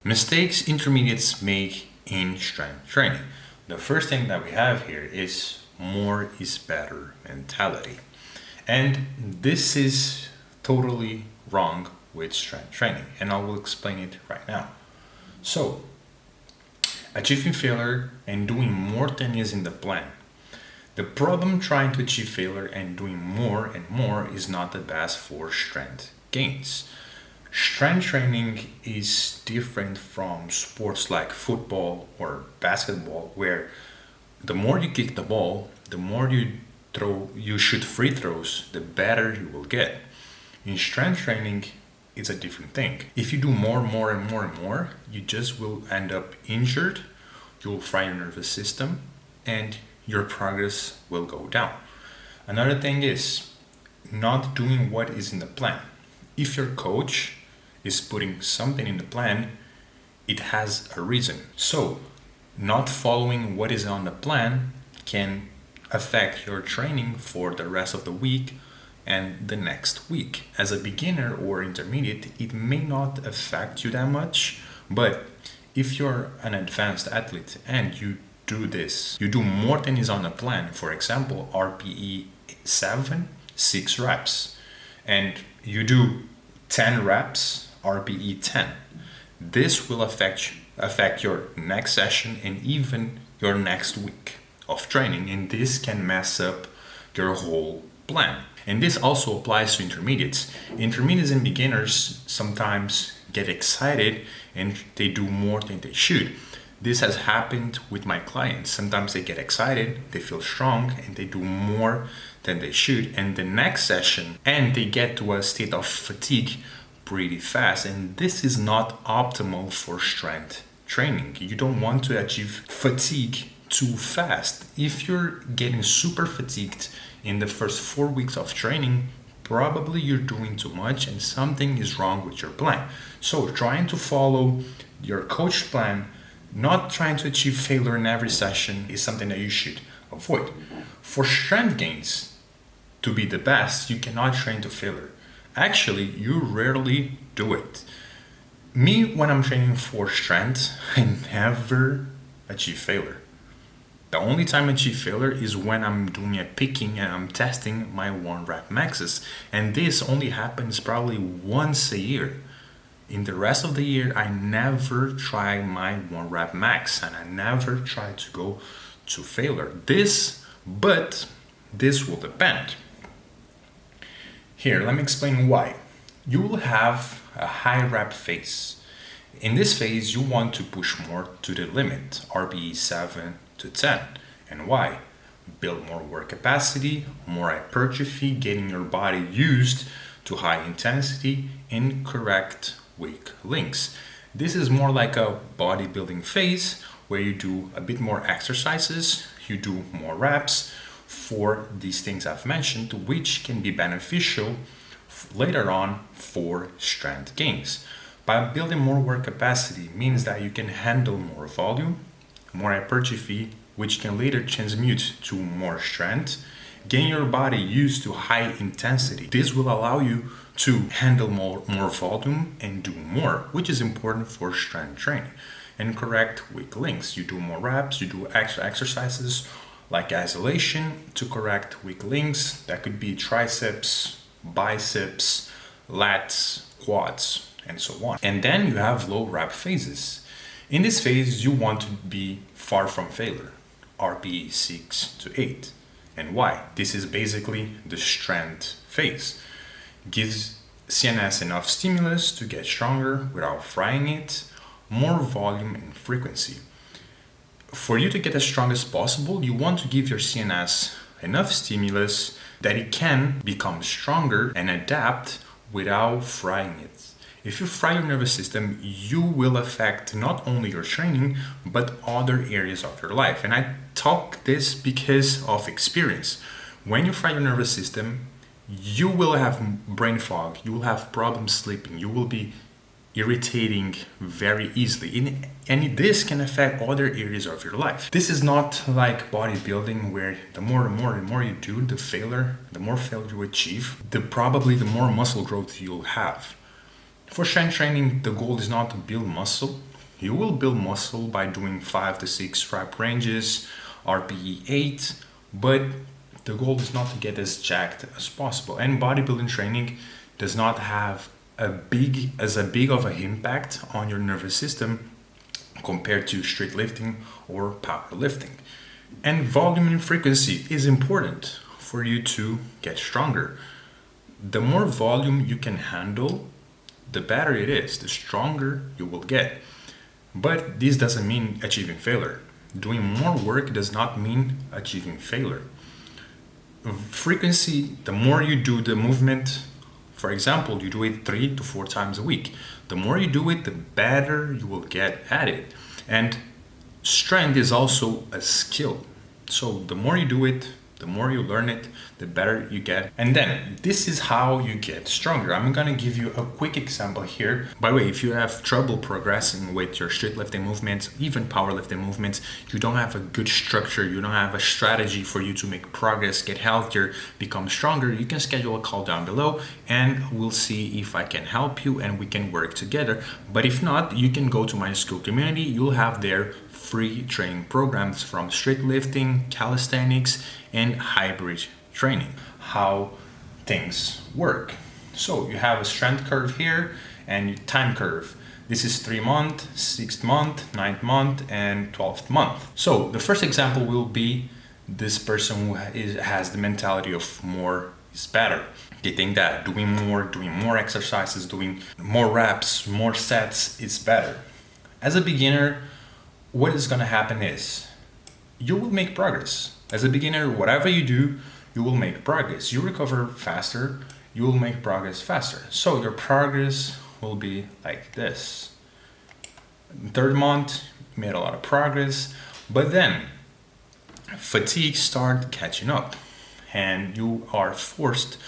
Mistakes intermediates make in strength training. The first thing that we have here is more is better mentality. And this is totally wrong with strength training, and I will explain it right now. So, achieving failure and doing more than is in the plan. The problem trying to achieve failure and doing more and more is not the best for strength gains. Strength training is different from sports like football or basketball, where the more you kick the ball, the more you shoot free throws, the better you will get. In strength training, it's a different thing. If you do more and more, you just will end up injured, you'll fry your nervous system, and your progress will go down. Another thing is not doing what is in the plan. If your coach is putting something in the plan, it has a reason. So, not following what is on the plan can affect your training for the rest of the week and the next week. As a beginner or intermediate, it may not affect you that much, but if you're an advanced athlete and you do this, you do more than is on the plan, for example, RPE 7, 6 reps, and you do 10 reps, RPE 10. This will affect your next session and even your next week of training, and this can mess up your whole plan. And this also applies to intermediates. Intermediates and beginners sometimes get excited and they do more than they should. This has happened with my clients. Sometimes they get excited, they feel strong, and they do more than they should. And the next session, and they get to a state of fatigue pretty fast. And this is not optimal for strength training. You don't want to achieve fatigue too fast. If you're getting super fatigued in the first 4 weeks of training, probably you're doing too much and something is wrong with your plan. So trying to follow your coach plan, not trying to achieve failure in every session, is something that you should avoid. For strength gains to be the best, you cannot train to failure. Actually, you rarely do it. Me, when I'm training for strength, I never achieve failure. The only time I achieve failure is when I'm doing a picking and I'm testing my 1 rep maxes. And this only happens probably once a year. In the rest of the year, I never try my 1 rep max and I never try to go to failure. But this will depend. Here, let me explain why. You will have a high rep phase. In this phase, you want to push more to the limit, RPE 7 to 10. And why? Build more work capacity, more hypertrophy, getting your body used to high intensity and correct weak links. This is more like a bodybuilding phase where you do a bit more exercises, you do more reps for these things I've mentioned, which can be beneficial later on for strength gains. By building more work capacity means that you can handle more volume, more hypertrophy, which can later transmute to more strength, getting your body used to high intensity. This will allow you to handle more volume and do more, which is important for strength training. And correct weak links. You do more reps, you do extra exercises like isolation to correct weak links. That could be triceps, biceps, lats, quads, and so on. And then you have low rep phases. In this phase, you want to be far from failure, RPE 6 to 8. And why? This is basically the strength phase. Gives CNS enough stimulus to get stronger without frying it, more volume and frequency. For you to get as strong as possible, you want to give your CNS enough stimulus that it can become stronger and adapt without frying it. If you fry your nervous system, you will affect not only your training, but other areas of your life. And I talk this because of experience. When you fry your nervous system, you will have brain fog, you will have problems sleeping, you will be irritating very easily. And this can affect other areas of your life. This is not like bodybuilding where the more you do, the more failure you achieve, probably the more muscle growth you'll have. For strength training, the goal is not to build muscle. You will build muscle by doing 5 to 6 rep ranges, RPE 8, but the goal is not to get as jacked as possible. And bodybuilding training does not have a big of an impact on your nervous system compared to street lifting or powerlifting. And volume and frequency is important for you to get stronger. The more volume you can handle, the better it is, the stronger you will get. But this doesn't mean achieving failure. Doing more work does not mean achieving failure. Frequency, the more you do the movement, for example, you do it 3 to 4 times a week. The more you do it, the better you will get at it. And strength is also a skill. So the more you do it, the more you learn it, the better you get. And then this is how you get stronger. I'm gonna give you a quick example here. By the way, if you have trouble progressing with your street lifting movements, even powerlifting movements, you don't have a good structure, you don't have a strategy for you to make progress, get healthier, become stronger, you can schedule a call down below and we'll see if I can help you and we can work together. But if not, you can go to my school community. You'll have there free training programs from street lifting, calisthenics, and hybrid training, how things work. So you have a strength curve here and time curve. This is 3 month, 6th month, 9th month, and 12th month. So the first example will be this person who has the mentality of more is better. They think that doing more exercises, doing more reps, more sets is better. As a beginner, what is going to happen is you will make progress. As a beginner, whatever you do, you will make progress. You recover faster, you will make progress faster. So your progress will be like this. In 3rd month, you made a lot of progress, but then fatigue start catching up and you are forced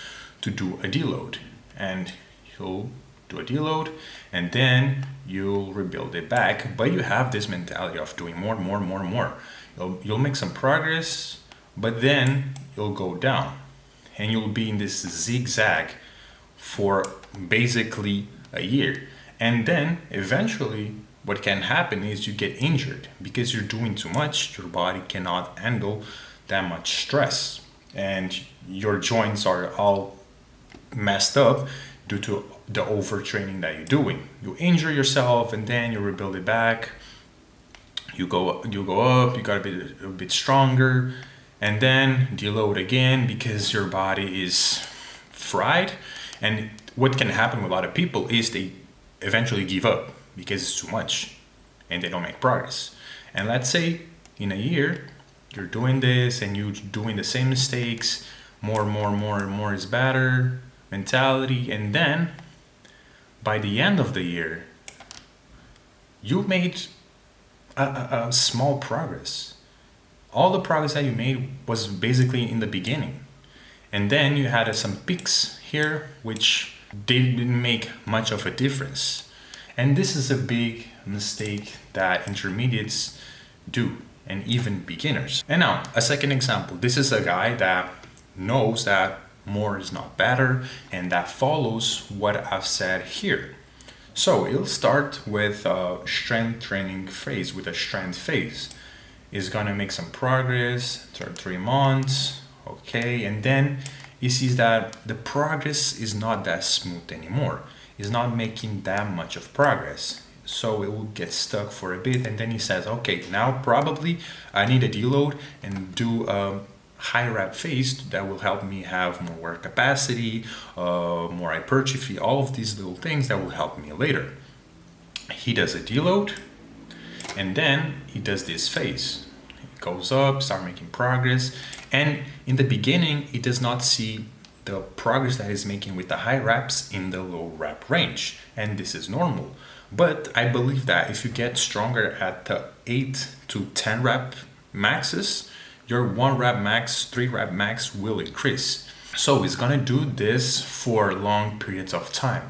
to do a deload. And you'll do a deload and then you'll rebuild it back, but you have this mentality of doing more. You'll make some progress, but then you'll go down and you'll be in this zigzag for basically a year. And then eventually what can happen is you get injured because you're doing too much. Your body cannot handle that much stress and your joints are all messed up due to the overtraining that you're doing. You injure yourself and then you rebuild it back. You go up, you gotta be a bit stronger, and then deload again because your body is fried. And what can happen with a lot of people is they eventually give up because it's too much and they don't make progress. And let's say in a year you're doing this and you're doing the same mistakes, more is better mentality, and then by the end of the year you made a small progress. All the progress that you made was basically in the beginning, and then you had some peaks here which didn't make much of a difference. And this is a big mistake that intermediates do, and even beginners. And now a second example. This is a guy that knows that more is not better and that follows what I've said here. So he'll start with a strength training phase, with a strength phase. He's gonna make some progress, 3 months, okay, and then he sees that the progress is not that smooth anymore. He's not making that much of progress. So it will get stuck for a bit, and then he says, okay, now probably I need a deload and do a high rep phase that will help me have more work capacity, more hypertrophy, all of these little things that will help me later. He does a deload and then he does this phase. He goes up, start making progress, and in the beginning he does not see the progress that he's making with the high reps in the low rep range, and this is normal. But I believe that if you get stronger at the 8 to 10 rep maxes, your 1 rep max, 3 rep max will increase. So he's gonna do this for long periods of time.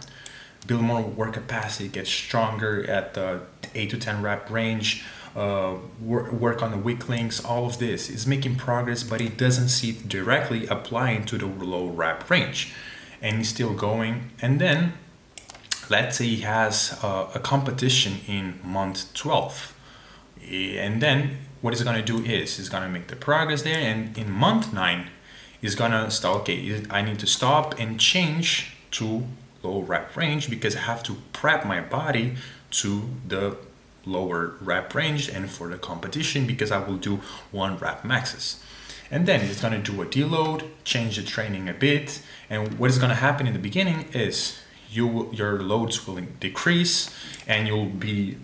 Build more work capacity, get stronger at the 8 to 10 rep range, work on the weak links, all of this. He's making progress, but he doesn't see it directly applying to the low rep range. And he's still going. And then let's say he has a competition in month 12, and then what he's going to do is he's going to make the progress there, and in month 9 he's going to start, okay, I need to stop and change to low rep range because I have to prep my body to the lower rep range and for the competition because I will do 1 rep maxes. And then he's going to do a deload, change the training a bit, and what is going to happen in the beginning is your loads will decrease and you'll be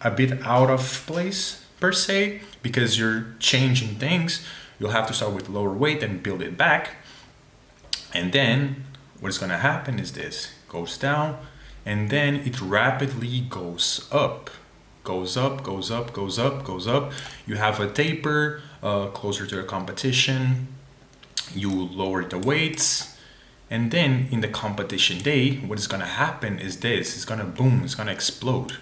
a bit out of place per se because you're changing things. You'll have to start with lower weight and build it back. And then what's going to happen is this goes down and then it rapidly goes up. Goes up, goes up, goes up, goes up. You have a taper closer to the competition. You lower the weights. And then in the competition day, what is going to happen is this. It's going to boom, it's going to explode.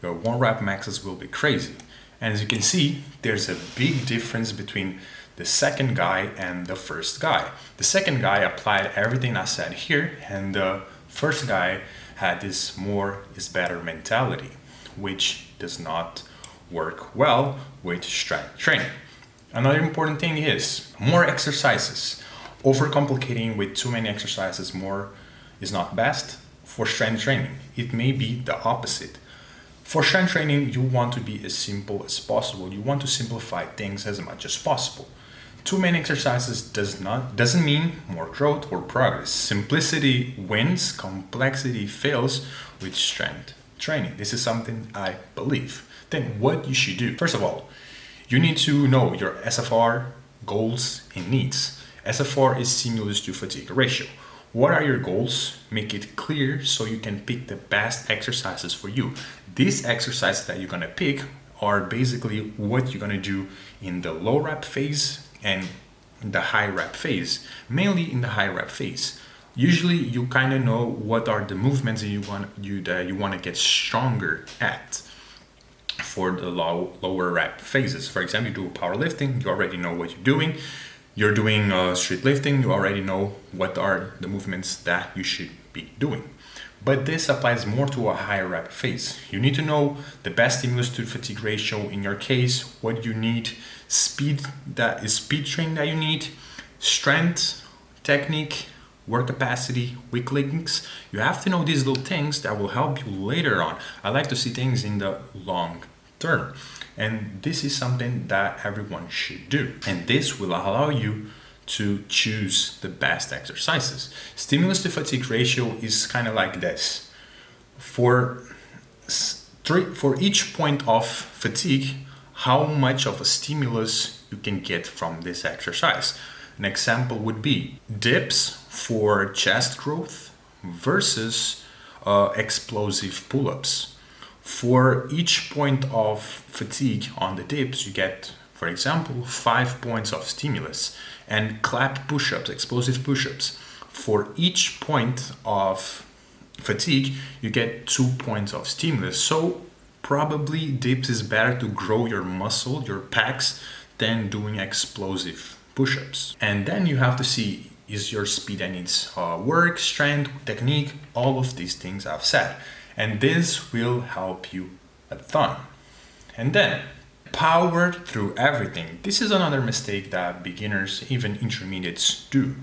Your 1 rep maxes will be crazy. And as you can see, there's a big difference between the second guy and the first guy. The second guy applied everything I said here, and the first guy had this more is better mentality, which does not work well with strength training. Another important thing is more exercises. Overcomplicating with too many exercises more is not best for strength training. It may be the opposite. For strength training, you want to be as simple as possible. You want to simplify things as much as possible. Too many exercises doesn't mean more growth or progress. Simplicity wins, complexity fails with strength training. This is something I believe. Then what you should do. First of all, you need to know your SFR goals and needs. SFR is stimulus to fatigue ratio. What are your goals? Make it clear so you can pick the best exercises for you. These exercises that you're gonna pick are basically what you're gonna do in the low rep phase and the high rep phase, mainly in the high rep phase. Usually you kind of know what are the movements that you want to get stronger at for the lower rep phases. For example, you do powerlifting, you already know what you're doing. You're doing street lifting, you already know what are the movements that you should be doing. But this applies more to a higher rep phase. You need to know the best stimulus to fatigue ratio in your case, what you need, speed training that you need, strength, technique, work capacity, weak links. You have to know these little things that will help you later on. I like to see things in the long term. And this is something that everyone should do. And this will allow you to choose the best exercises. Stimulus to fatigue ratio is kind of like this. For each point of fatigue, how much of a stimulus you can get from this exercise. An example would be dips for chest growth versus explosive pull-ups. For each point of fatigue on the dips, you get, for example, 5 points of stimulus. And clap push-ups, explosive push-ups. For each point of fatigue, you get 2 points of stimulus. So probably dips is better to grow your muscle, your pecs, than doing explosive push-ups. And then you have to see, is your speed that needs work, strength, technique, all of these things I've said. And this will help you a ton. And then power through everything. This is another mistake that beginners, even intermediates, do.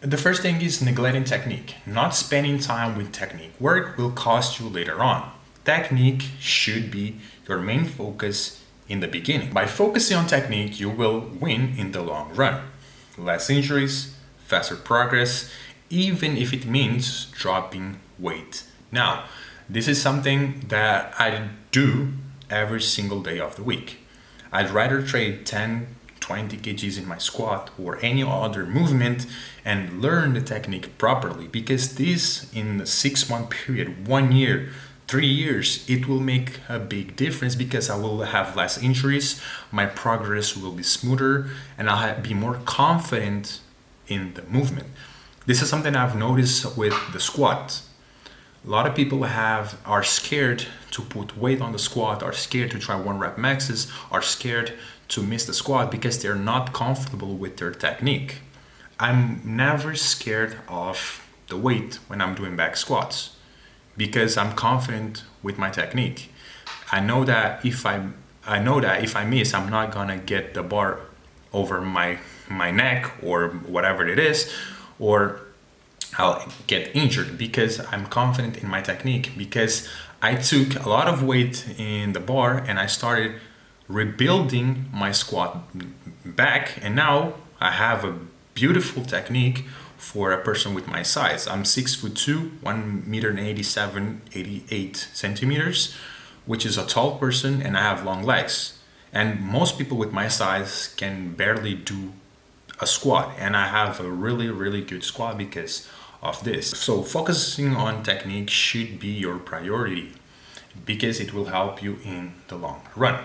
The first thing is neglecting technique. Not spending time with technique. Work will cost you later on. Technique should be your main focus in the beginning. By focusing on technique, you will win in the long run. Less injuries, faster progress, even if it means dropping weight. Now, this is something that I do every single day of the week. I'd rather trade 10, 20 kgs in my squat or any other movement and learn the technique properly, because this in a 6-month period, 1 year, 3 years, it will make a big difference because I will have less injuries, my progress will be smoother, and I'll be more confident in the movement. This is something I've noticed with the squat. A lot of people are scared to put weight on the squat, are scared to try 1 rep maxes, are scared to miss the squat because they're not comfortable with their technique. I'm never scared of the weight when I'm doing back squats because I'm confident with my technique. I know that if I miss, I'm not gonna get the bar over my neck or whatever it is, or I'll get injured, because I'm confident in my technique, because I took a lot of weight in the bar and I started rebuilding my squat back, and now I have a beautiful technique for a person with my size. I'm 6'2", 1 meter and 88 centimeters, which is a tall person, and I have long legs. And most people with my size can barely do a squat, and I have a really good squat because of this. So focusing on technique should be your priority, because it will help you in the long run.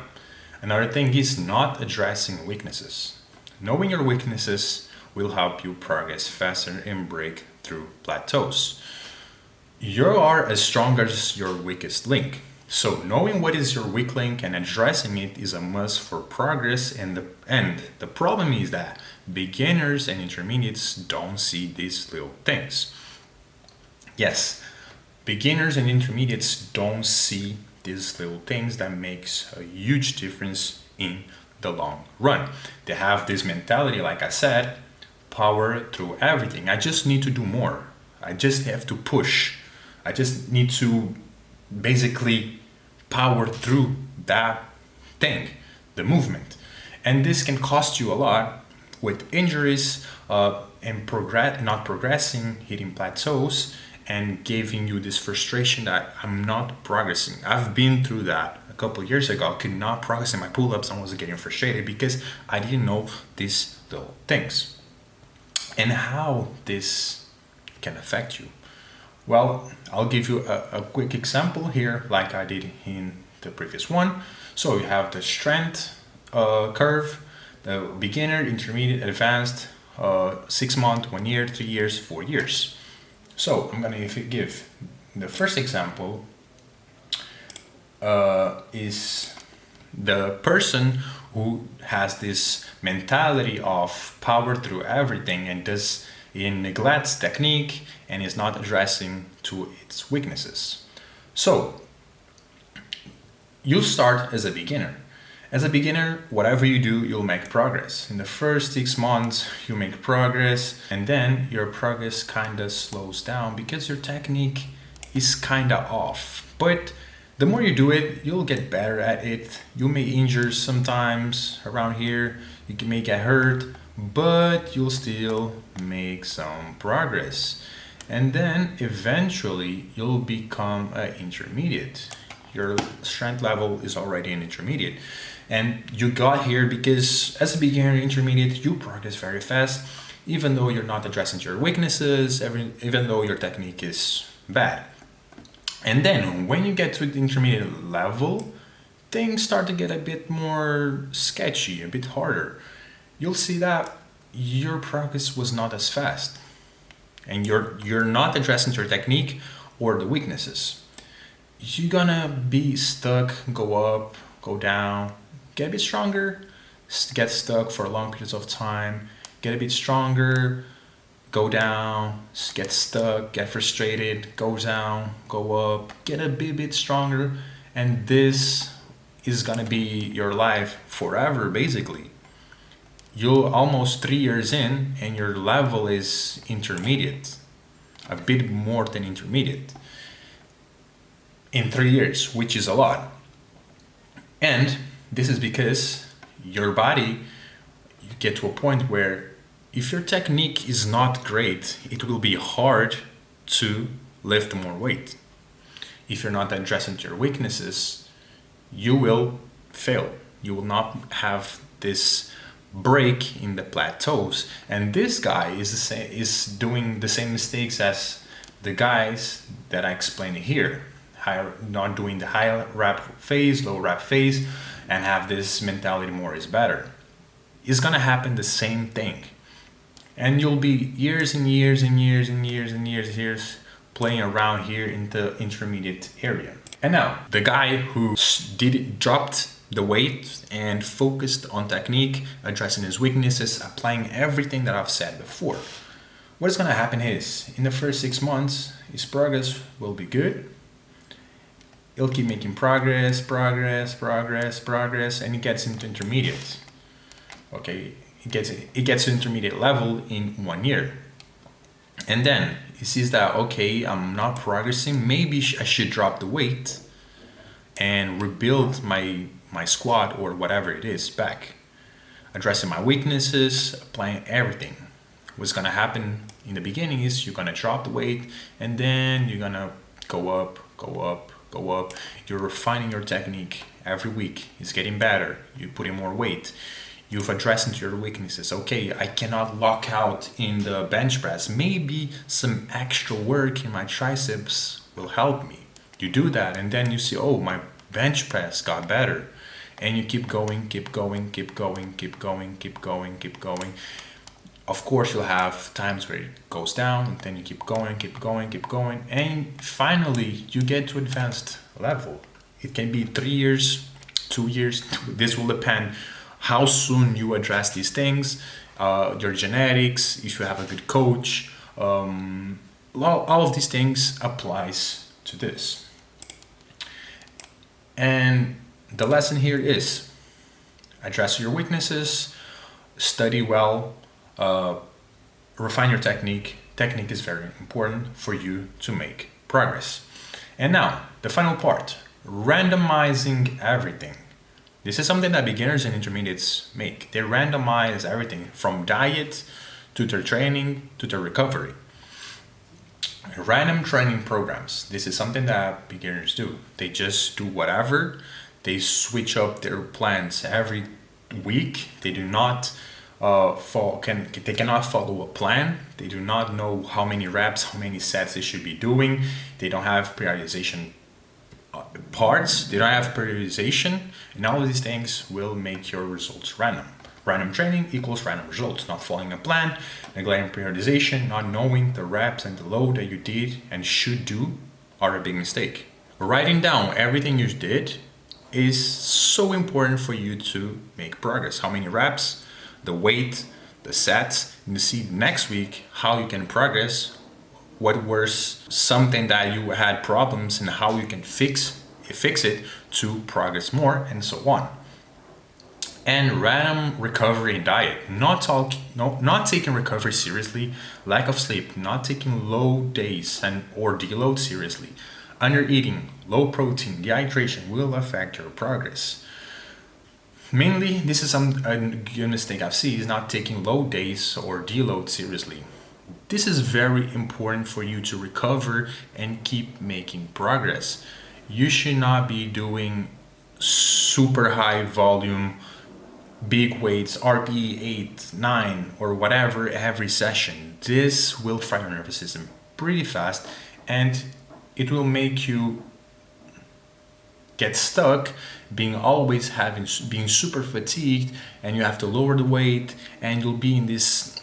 Another thing is not addressing weaknesses. Knowing your weaknesses will help you progress faster and break through plateaus. You are as strong as your weakest link. So knowing what is your weak link and addressing it is a must for progress. And the problem is that beginners and intermediates don't see these little things. Yes, beginners and intermediates don't see these little things that makes a huge difference in the long run. They have this mentality, like I said, power through everything. I just need to do more. I just have to push. I just need to basically power through that thing, the movement. And this can cost you a lot with injuries and not progressing, hitting plateaus, and giving you this frustration that I'm not progressing. I've been through that a couple of years ago. I could not progress in my pull-ups and was getting frustrated because I didn't know these little things. And how this can affect you. Well, I'll give you a quick example here, like I did in the previous one. So you have the strength curve, the beginner, intermediate, advanced, 6 months, 1 year, 3 years, 4 years. So I'm gonna give the first example is the person who has this mentality of power through everything and neglects technique and is not addressing to its weaknesses. So you start as a beginner. As a beginner, whatever you do, you'll make progress. In the first 6 months, you make progress, and then your progress kind of slows down because your technique is kind of off. But the more you do it, you'll get better at it. You may injure sometimes around here, may get hurt, but you'll still make some progress. And then eventually you'll become an intermediate. Your strength level is already an intermediate. And you got here because as a beginner intermediate, you progress very fast, even though you're not addressing your weaknesses, even though your technique is bad. And then when you get to the intermediate level, things start to get a bit more sketchy, a bit harder. You'll see that your progress was not as fast, and you're not addressing your technique or the weaknesses. You're gonna be stuck, go up, go down, get a bit stronger, get stuck for long periods of time, get a bit stronger, go down, get stuck, get frustrated, go down, go up, get a bit stronger, and this is gonna be your life forever, basically. You're almost 3 years in and your level is intermediate, a bit more than intermediate in 3 years, which is a lot. And this is because your body, you get to a point where if your technique is not great, it will be hard to lift more weight. If you're not addressing your weaknesses, you will fail. You will not have this break in the plateaus. And this guy is doing the same mistakes as the guys that I explained here. Not doing the high rep phase, low rep phase, and have this mentality more is better. It's gonna happen the same thing. And you'll be years and years and years and years and years playing around here in the intermediate area. And now, the guy who dropped the weight and focused on technique, addressing his weaknesses, applying everything that I've said before. What is gonna happen is, in the first 6 months, his progress will be good. he'll keep making progress, and he gets into intermediate. Okay, it gets to intermediate level in 1 year. And then he sees that, okay, I'm not progressing, maybe I should drop the weight and rebuild my squat or whatever it is back. Addressing my weaknesses, applying everything. What's gonna happen in the beginning is you're gonna drop the weight and then you're gonna go up. You're refining your technique every week. It's getting better. You put in more weight. You've addressed into your weaknesses. Okay, I cannot lock out in the bench press. Maybe some extra work in my triceps will help me. You do that and then you see, oh, my bench press got better. And you keep going. Of course, you'll have times where it goes down and then you keep going. And finally, you get to advanced level. It can be 3 years, 2 years. This will depend how soon you address these things, your genetics, if you have a good coach. All of these things applies to this. And the lesson here is address your weaknesses, study well, refine your technique. Technique is very important for you to make progress. And now, the final part, randomizing everything. This is something that beginners and intermediates make. They randomize everything from diet to their training to their recovery. Random training programs. This is something that beginners do. They just do whatever. They switch up their plans every week. They do not they cannot follow a plan. They do not know how many reps, how many sets they should be doing. They don't have periodization parts. They don't have periodization, and all of these things will make your results random. Random training equals random results. Not following a plan, neglecting periodization, not knowing the reps and the load that you did and should do are a big mistake. Writing down everything you did is so important for you to make progress. How many reps, the weight, the sets, and you see next week how you can progress, what was something that you had problems and how you can fix it to progress more, and so on. And random recovery and diet, not taking recovery seriously, lack of sleep, not taking low days or deload seriously, under eating, low protein, dehydration will affect your progress. Mainly, this is a good mistake I've seen, is not taking low days or deload seriously. This is very important for you to recover and keep making progress. You should not be doing super high volume, big weights, RPE 8, 9, or whatever every session. This will fry your nervous system pretty fast and it will make you get stuck being super fatigued, and you have to lower the weight and you'll be in this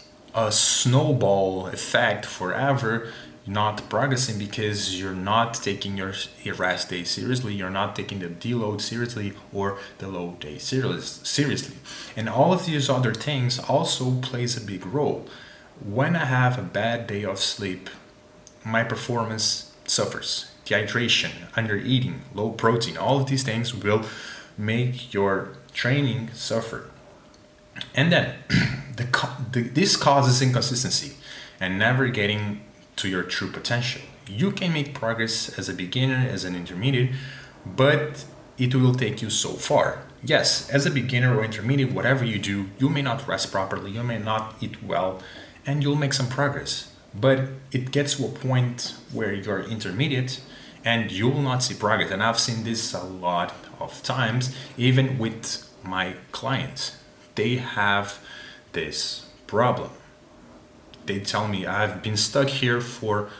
snowball effect forever, not progressing because you're not taking your rest day seriously, you're not taking the deload seriously or the low day seriously. And all of these other things also plays a big role. When I have a bad day of sleep, my performance suffers. Dehydration, under eating, low protein, all of these things will make your training suffer. And then this causes inconsistency and never getting to your true potential. You can make progress as a beginner, as an intermediate, but it will take you so far. Yes, as a beginner or intermediate, whatever you do, you may not rest properly, you may not eat well, and you'll make some progress. But it gets to a point where you're intermediate and you will not see progress. And I've seen this a lot of times, even with my clients. They have this problem. They tell me, I've been stuck here for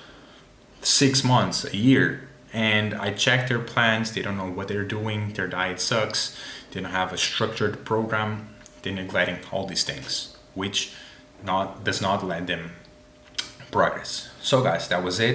6 months, a year, and I check their plans. They don't know what they're doing. Their diet sucks. They don't have a structured program. They're neglecting all these things, which does not let them progress. So guys, that was it.